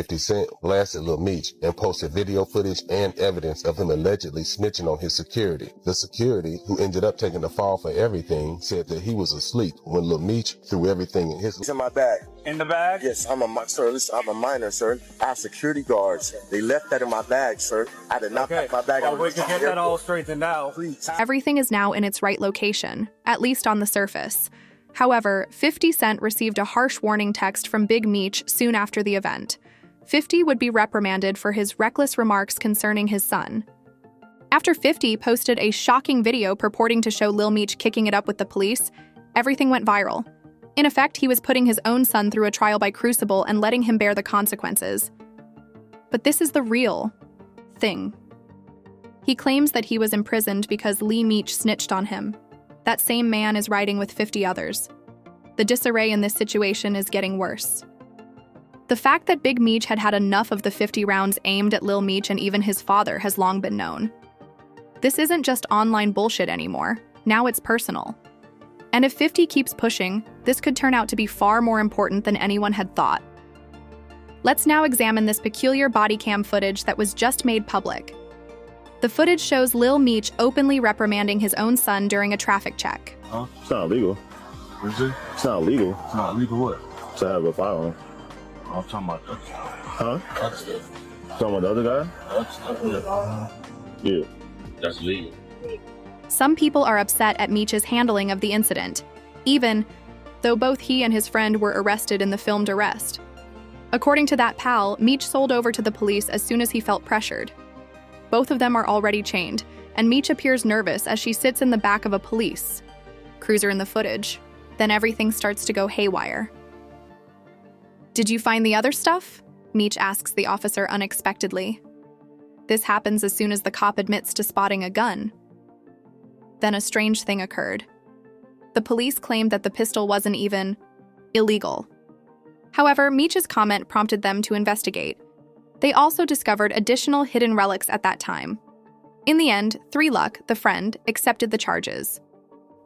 50 Cent blasted Lil Meech and posted video footage and evidence of him allegedly snitching on his security. The security, who ended up taking the fall for everything, said that he was asleep when Lil Meech threw everything in his... It's in my bag. In the bag? Yes, sir, listen, I'm a minor, sir. I have security guards. They left that in my bag, sir. I did not pack my bag. Well, we can get that all straightened out. Please. Everything is now in its right location, at least on the surface. However, 50 Cent received a harsh warning text from Big Meech soon after the event. 50 would be reprimanded for his reckless remarks concerning his son. After 50 posted a shocking video purporting to show Lil Meech kicking it up with the police, everything went viral. In effect, he was putting his own son through a trial by crucible and letting him bear the consequences. But this is the real thing. He claims that he was imprisoned because Lil Meech snitched on him. That same man is riding with 50 others. The disarray in this situation is getting worse. The fact that Big Meech had had enough of the 50 rounds aimed at Lil Meech and even his father has long been known. This isn't just online bullshit anymore. Now it's personal. And if 50 keeps pushing, this could turn out to be far more important than anyone had thought. Let's now examine this peculiar body cam footage that was just made public. The footage shows Lil Meech openly reprimanding his own son during a traffic check. Huh? It's not illegal. Is it? It's not illegal It's not legal what? to have a firearm. I'm talking about that. Huh? That's the, Talking about the other guy? Yeah. that's legal. Some people are upset at Meech's handling of the incident, even though both he and his friend were arrested in the filmed arrest. According to that pal, Meech sold over to the police as soon as he felt pressured. Both of them are already chained, and Meech appears nervous as she sits in the back of a police cruiser in the footage. Then everything starts to go haywire. "Did you find the other stuff?" Meech asks the officer unexpectedly. This happens as soon as the cop admits to spotting a gun. Then a strange thing occurred. The police claimed that the pistol wasn't even illegal. However, Meech's comment prompted them to investigate. They also discovered additional hidden relics at that time. In the end, 3 Luck, the friend, accepted the charges.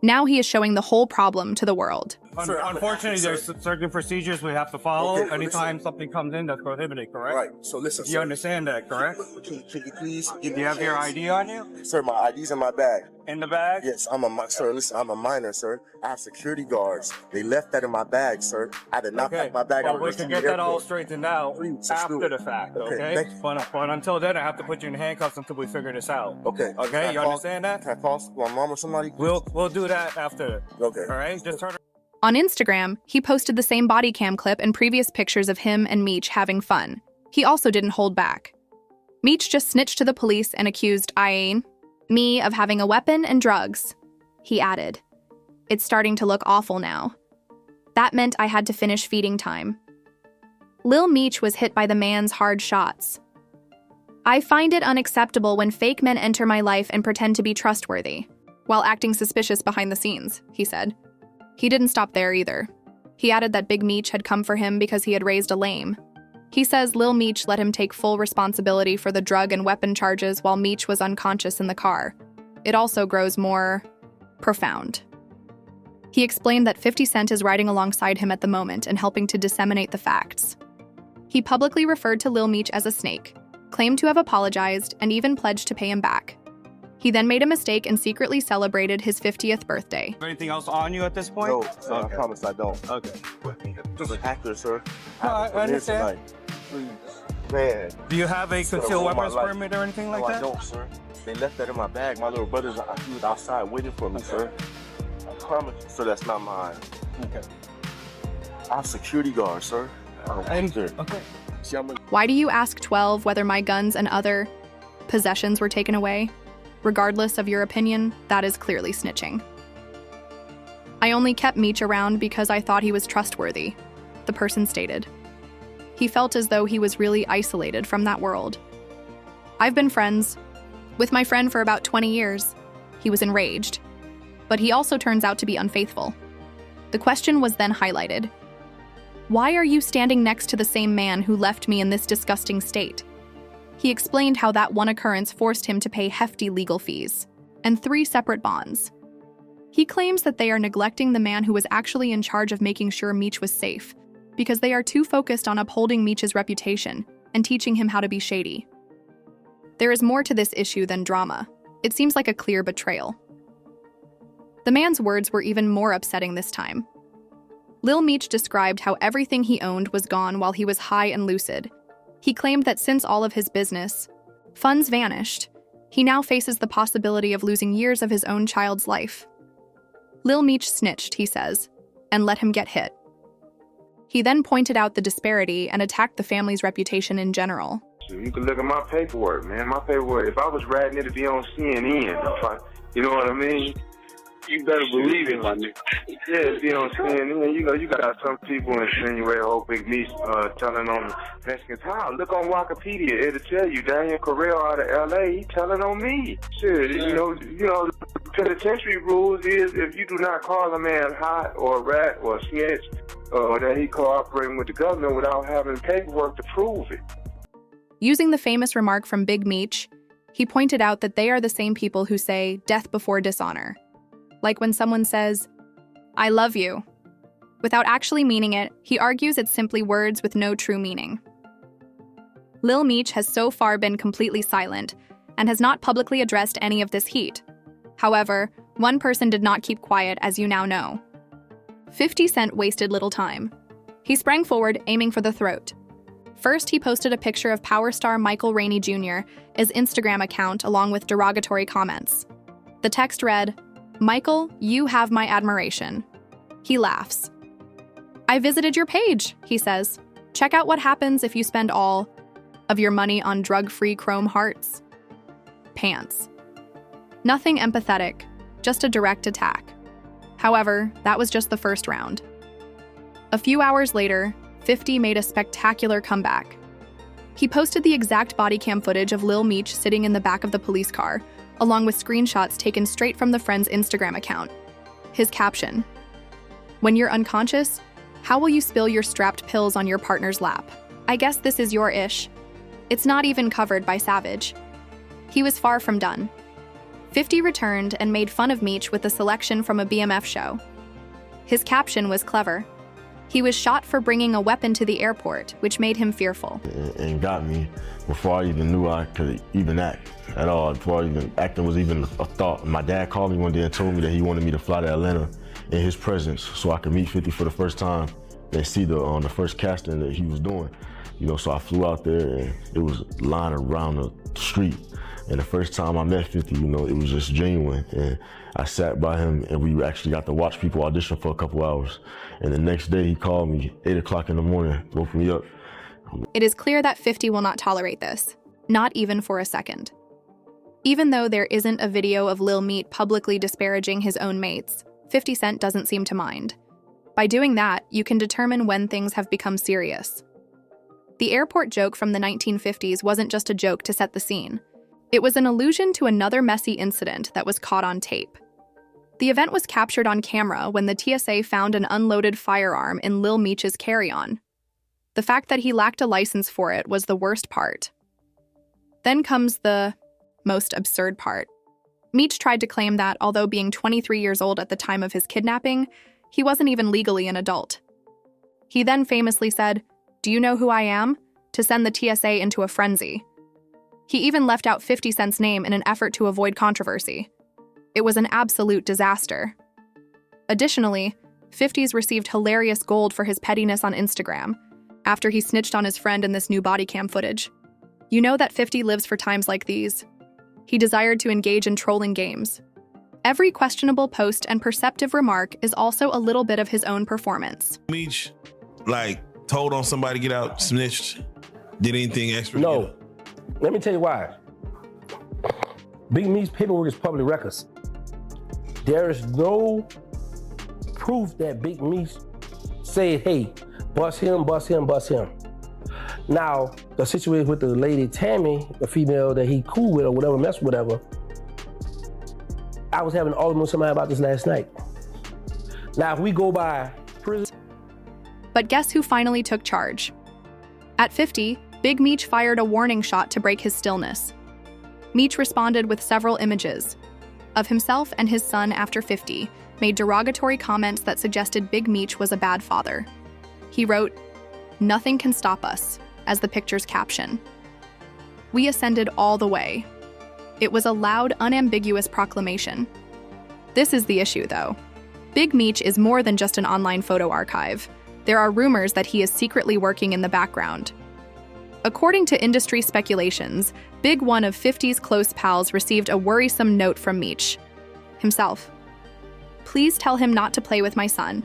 Now he is showing the whole problem to the world. Unfortunately, there's certain procedures we have to follow Okay, anytime something comes in that's prohibited, correct? Right, so listen, You sir. understand that, correct? Can you please Do you have your ID on you? Sir, my ID's in my bag. In the bag? Yes, sir, listen, I'm a minor, sir. I have security guards. They left that in my bag, sir. I did not pack my bag. Well, we can get that all straightened out Please, after the fact, Okay, okay? thank you. But until then, I have to put you in handcuffs until we figure this out. Okay. Okay, you understand that? Can I call my mom or somebody? We'll do that after. Okay. All right? Just turn. On Instagram, he posted the same body cam clip and previous pictures of him and Meech having fun. He also didn't hold back. Meech just snitched to the police and accused me of having a weapon and drugs. He added, "It's starting to look awful now. That meant I had to finish feeding time." Lil Meech was hit by the man's hard shots. "I find it unacceptable when fake men enter my life and pretend to be trustworthy, while acting suspicious behind the scenes," he said. He didn't stop there either. He added that Big Meech had come for him because he had raised a lame. He says Lil Meech let him take full responsibility for the drug and weapon charges while Meech was unconscious in the car. It also grows more profound. He explained that 50 Cent is riding alongside him at the moment and helping to disseminate the facts. He publicly referred to Lil Meech as a snake, claimed to have apologized, and even pledged to pay him back. He then made a mistake and secretly celebrated his 50th birthday. Anything else on you at this point? No, sir, I promise I don't. Okay. Just an actor, sir. No, I have to live understand. tonight. Please. Man. Do you have a Sir, concealed all my weapons life. permit or anything like No, that? I don't, sir. They left that in my bag. My little brother's he was outside waiting for me, sir. I promise you, sir, that's not mine. Okay. I have security guards, sir. Okay. See, Why do you ask 12 whether my guns and other possessions were taken away? Regardless of your opinion, that is clearly snitching. "I only kept Meech around because I thought he was trustworthy," the person stated. He felt as though he was really isolated from that world. "I've been friends with my friend for about 20 years. He was enraged. But he also turns out to be unfaithful." The question was then highlighted. "Why are you standing next to the same man who left me in this disgusting state?" He explained how that one occurrence forced him to pay hefty legal fees and 3 separate bonds. He claims that they are neglecting the man who was actually in charge of making sure Meech was safe. because they are too focused on upholding Meech's reputation and teaching him how to be shady. There is more to this issue than drama. It seems like a clear betrayal. The man's words were even more upsetting this time. Lil Meech described how everything he owned was gone while he was high and lucid. He claimed that since all of his business funds vanished, he now faces the possibility of losing years of his own child's life. Lil Meech snitched, he says, and let him get hit. He then pointed out the disparity and attacked the family's reputation in general. You can look at my paperwork, man. My paperwork, if I was writing it to be on CNN, you know what I mean? You better believe it, my nigga. Yeah, be on CNN. You got some people insinuate Big Meech telling on Mexicans. How? Look on Wikipedia. It'll tell you Daniel Correll out of LA, he telling on me. Shit, you know, penitentiary rules is if you do not call a man hot or a rat or a snitch, or that he cooperating with the government without having paperwork to prove it. Using the famous remark from Big Meech, he pointed out that they are the same people who say death before dishonor. Like when someone says, "I love you." Without actually meaning it, he argues it's simply words with no true meaning. Lil Meech has so far been completely silent and has not publicly addressed any of this heat. However, one person did not keep quiet, as you now know. 50 Cent wasted little time. He sprang forward, aiming for the throat. First, he posted a picture of power star Michael Rainey Jr. his Instagram account along with derogatory comments. The text read, "Michael, you have my admiration." He laughs. "I visited your page," he says. "Check out what happens if you spend all of your money on drug-free chrome hearts." Pants. Nothing empathetic, just a direct attack. However, that was just the first round. A few hours later, 50 made a spectacular comeback. He posted the exact body cam footage of Lil Meech sitting in the back of the police car, along with screenshots taken straight from the friend's Instagram account. His caption, "When you're unconscious, how will you spill your strapped pills on your partner's lap? I guess this is your ish." It's not even covered by Savage. He was far from done. 50 returned and made fun of Meech with a selection from a BMF show. His caption was clever. He was shot for bringing a weapon to the airport, which made him fearful. And got me before I even knew I could even act at all, before acting was even a thought. My dad called me one day and told me that he wanted me to fly to Atlanta in his presence so I could meet 50 for the first time and see the first casting that he was doing. So I flew out there and it was lined around the street. And the first time I met 50, it was just genuine. And I sat by him and we actually got to watch people audition for a couple hours. And the next day he called me 8 o'clock in the morning, woke me up. It is clear that 50 will not tolerate this, not even for a second. Even though there isn't a video of Lil Meech publicly disparaging his own mates, 50 Cent doesn't seem to mind. By doing that, you can determine when things have become serious. The airport joke from the 1950s wasn't just a joke to set the scene. It was an allusion to another messy incident that was caught on tape. The event was captured on camera when the TSA found an unloaded firearm in Lil Meech's carry-on. The fact that he lacked a license for it was the worst part. Then comes the most absurd part. Meech tried to claim that, although being 23 years old at the time of his kidnapping, he wasn't even legally an adult. He then famously said, "Do you know who I am?" to send the TSA into a frenzy. He even left out 50 Cent's name in an effort to avoid controversy. It was an absolute disaster. Additionally, 50's received hilarious gold for his pettiness on Instagram after he snitched on his friend in this new body cam footage. You know that 50 lives for times like these. He desired to engage in trolling games. Every questionable post and perceptive remark is also a little bit of his own performance. Meech, told on somebody to get out, snitched, did anything extra? No. Let me tell you why. Big Meech's paperwork is public records. There is no proof that Big Meech said, "Hey, bust him, bust him, bust him." Now, the situation with the lady Tammy, the female that he cool with or whatever, mess with whatever, I was having an argument with somebody about this last night. Now, if we go by prison. But guess who finally took charge? At 50, Big Meech fired a warning shot to break his stillness. Meech responded with several images of himself and his son after 50 made derogatory comments that suggested Big Meech was a bad father. He wrote, "Nothing can stop us," as the picture's caption. We ascended all the way. It was a loud, unambiguous proclamation. This is the issue, though. Big Meech is more than just an online photo archive. There are rumors that he is secretly working in the background. According to industry speculations, Big, one of 50's close pals, received a worrisome note from Meech himself. "Please tell him not to play with my son."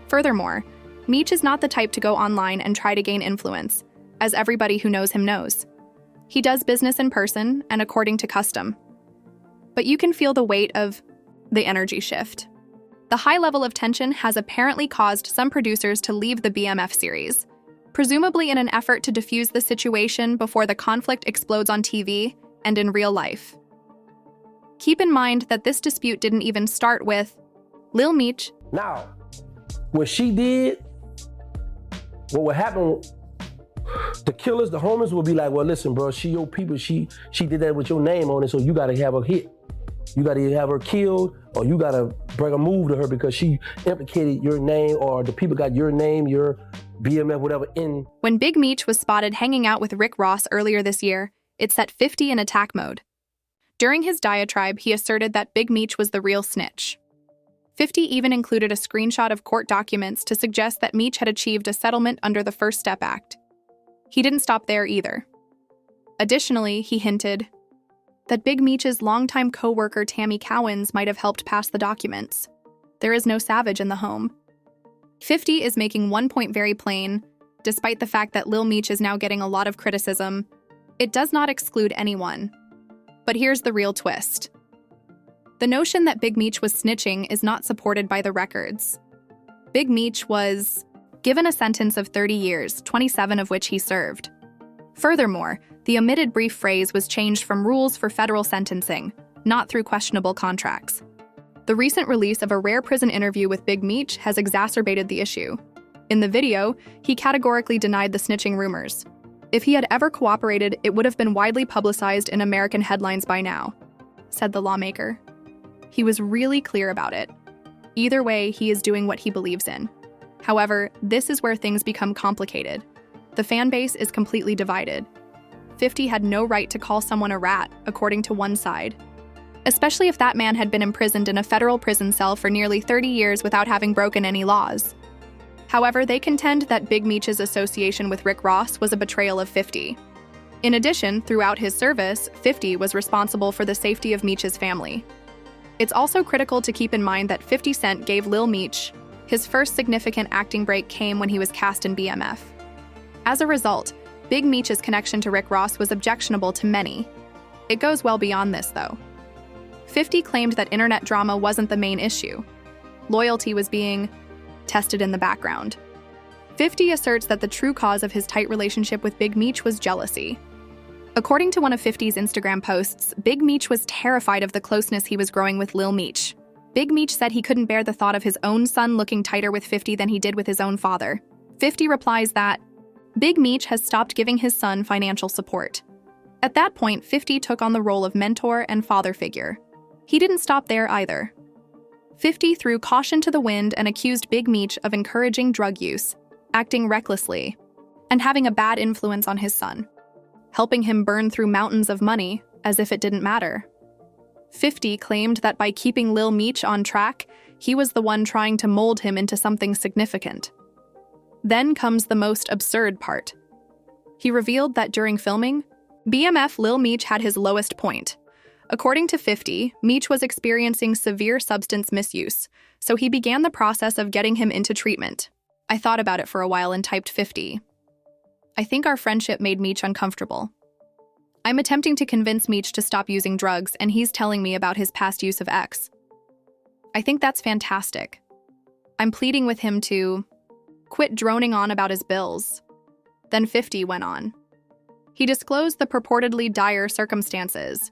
Furthermore, Meech is not the type to go online and try to gain influence, as everybody who knows him knows. He does business in person and according to custom. But you can feel the weight of the energy shift. The high level of tension has apparently caused some producers to leave the BMF series, presumably in an effort to defuse the situation before the conflict explodes on TV and in real life. Keep in mind that this dispute didn't even start with Lil Meech. Now, what she did, what would happen, the killers, the homies will be like, well, listen, bro, she your people, she did that with your name on it, so you gotta have her hit. You gotta either have her killed, or you gotta bring a move to her because she implicated your name, or the people got your name, your BMF, whatever, in. When Big Meech was spotted hanging out with Rick Ross earlier this year, it set 50 in attack mode. During his diatribe, he asserted that Big Meech was the real snitch. 50 even included a screenshot of court documents to suggest that Meech had achieved a settlement under the First Step Act. He didn't stop there either. Additionally, he hinted that Big Meech's longtime co-worker Tammy Cowens might have helped pass the documents. There is no savage in the home. 50 is making one point very plain. Despite the fact that Lil Meech is now getting a lot of criticism, it does not exclude anyone. But here's the real twist. The notion that Big Meech was snitching is not supported by the records. Big Meech was given a sentence of 30 years, 27 of which he served. Furthermore, the omitted brief phrase was changed from rules for federal sentencing, not through questionable contracts. The recent release of a rare prison interview with Big Meech has exacerbated the issue. In the video, he categorically denied the snitching rumors. If he had ever cooperated, it would have been widely publicized in American headlines by now, said the lawmaker. He was really clear about it. Either way, he is doing what he believes in. However, this is where things become complicated. The fan base is completely divided. 50 had no right to call someone a rat, according to one side, especially if that man had been imprisoned in a federal prison cell for nearly 30 years without having broken any laws. However, they contend that Big Meech's association with Rick Ross was a betrayal of 50. In addition, throughout his service, 50 was responsible for the safety of Meech's family. It's also critical to keep in mind that 50 Cent gave Lil Meech his first significant acting break came when he was cast in BMF. As a result, Big Meech's connection to Rick Ross was objectionable to many. It goes well beyond this, though. 50 claimed that internet drama wasn't the main issue. Loyalty was being tested in the background. 50 asserts that the true cause of his tight relationship with Big Meech was jealousy. According to one of 50's Instagram posts, Big Meech was terrified of the closeness he was growing with Lil Meech. Big Meech said he couldn't bear the thought of his own son looking tighter with 50 than he did with his own father. 50 replies that Big Meech has stopped giving his son financial support. At that point, 50 took on the role of mentor and father figure. He didn't stop there either. 50 threw caution to the wind and accused Big Meech of encouraging drug use, acting recklessly, and having a bad influence on his son, helping him burn through mountains of money as if it didn't matter. 50 claimed that by keeping Lil Meech on track, he was the one trying to mold him into something significant. Then comes the most absurd part. He revealed that during filming, BMF Lil Meech had his lowest point. According to 50, Meech was experiencing severe substance misuse, so he began the process of getting him into treatment. I thought about it for a while and typed 50. I think our friendship made Meech uncomfortable. I'm attempting to convince Meech to stop using drugs, and he's telling me about his past use of X. I think that's fantastic. I'm pleading with him to quit droning on about his bills. Then 50 went on. He disclosed the purportedly dire circumstances.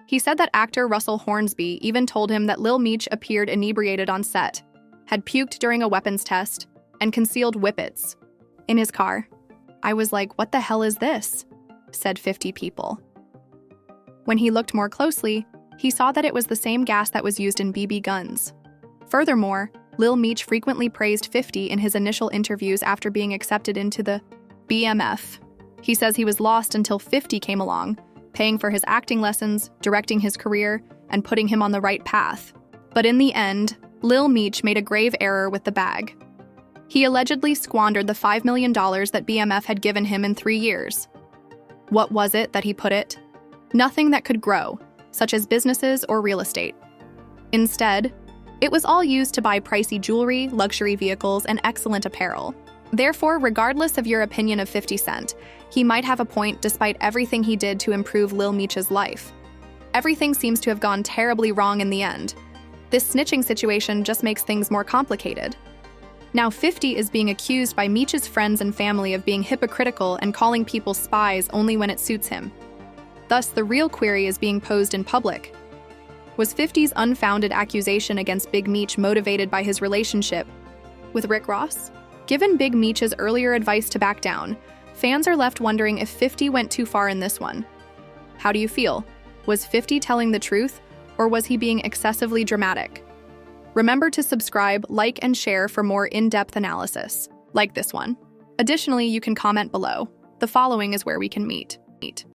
He said that actor Russell Hornsby even told him that Lil Meech appeared inebriated on set, had puked during a weapons test, and concealed whippets in his car. I was like, what the hell is this? Said 50 people. When he looked more closely, he saw that it was the same gas that was used in BB guns. Furthermore, Lil Meech frequently praised 50 in his initial interviews after being accepted into the BMF. He says he was lost until 50 came along, paying for his acting lessons, directing his career, and putting him on the right path. But in the end, Lil Meech made a grave error with the bag. He allegedly squandered the $5 million that BMF had given him in 3 years. What was it that he put it? Nothing that could grow, such as businesses or real estate. Instead, it was all used to buy pricey jewelry, luxury vehicles, and excellent apparel. Therefore, regardless of your opinion of 50 Cent, he might have a point despite everything he did to improve Lil Meech's life. Everything seems to have gone terribly wrong in the end. This snitching situation just makes things more complicated. Now 50 is being accused by Meech's friends and family of being hypocritical and calling people spies only when it suits him. Thus, the real query is being posed in public. Was 50's unfounded accusation against Big Meech motivated by his relationship with Rick Ross? Given Big Meech's earlier advice to back down, fans are left wondering if 50 went too far in this one. How do you feel? Was 50 telling the truth, or was he being excessively dramatic? Remember to subscribe, like, and share for more in-depth analysis, like this one. Additionally, you can comment below. The following is where we can meet.